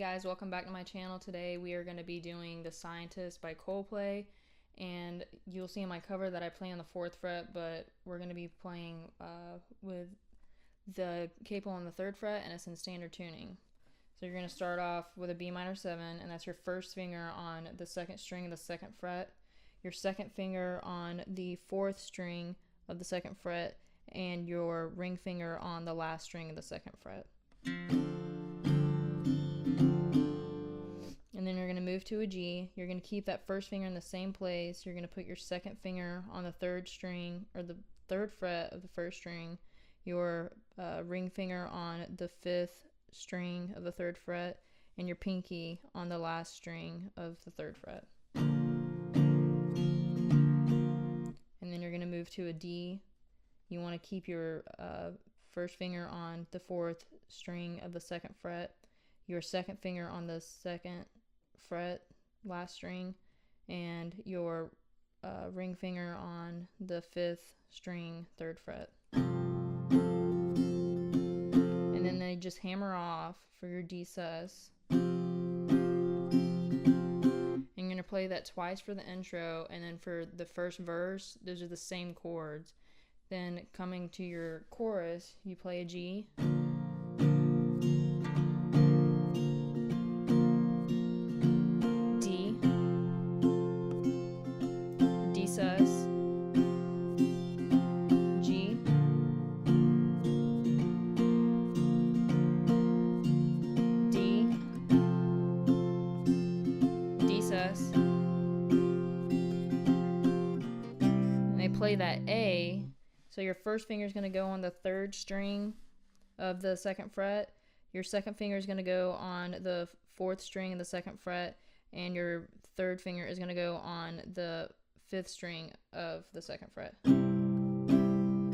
guys, welcome back to my channel. Today we are going to be doing The Scientist by Coldplay, and you'll see in my cover that I play on the 4th fret, but we're going to be playing with the capo on the 3rd fret, and it's in standard tuning. So you're going to start off with a B minor 7, and that's your first finger on the 2nd string of the 2nd fret, your 2nd finger on the 4th string of the 2nd fret, and your ring finger on the last string of the 2nd fret. And then you're going to move to a G. You're going to keep that first finger in the same place. You're going to put your 2nd finger on the 3rd string, or the 3rd fret of the 1st string, your ring finger on the 5th string of the 3rd fret, and your pinky on the last string of the 3rd fret. And then you're going to move to a D. You want to keep your first finger on the 4th string of the 2nd fret, your 2nd finger on the 2nd fret, last string, and your ring finger on the 5th string, 3rd fret. And then they just hammer off for your D sus. And you're going to play that twice for the intro, and then for the first verse, those are the same chords. Then coming to your chorus, you play a G, D, D sus, G, D, D sus, and they play that A. So your first finger is going to go on the 3rd string of the 2nd fret, your 2nd finger is going to go on the 4th string of the 2nd fret, and your 3rd finger is going to go on the 5th string of the 2nd fret. And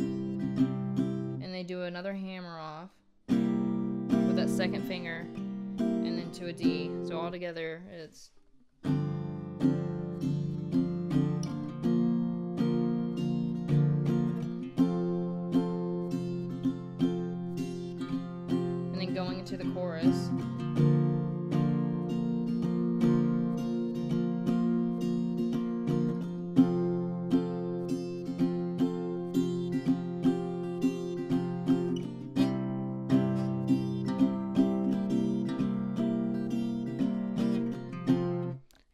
they do another hammer off with that 2nd finger, and then to a D. So all together it's... going into the chorus.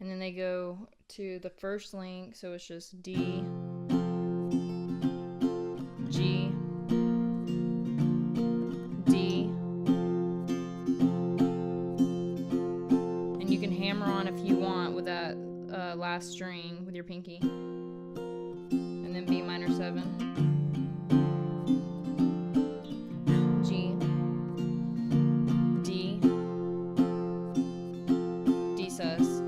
And then they go to the first link, so it's just D, G, you can hammer on if you want with that last string with your pinky, and then B minor 7, G, D, D sus,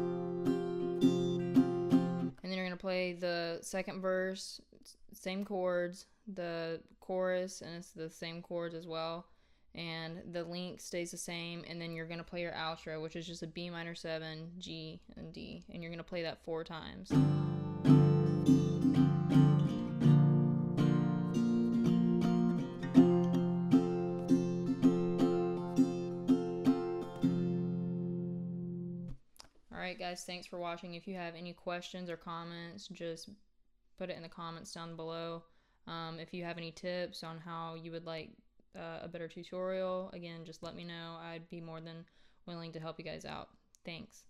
and then you're going to play the 2nd verse, same chords, the chorus, and it's the same chords as well, and the link stays the same, and then you're going to play your outro, which is just a B minor 7, G, and D, and you're going to play that 4 times. Alright guys, thanks for watching. If you have any questions or comments, just put it in the comments down below. If you have any tips on how you would like a better tutorial, again, just let me know. I'd be more than willing to help you guys out. Thanks.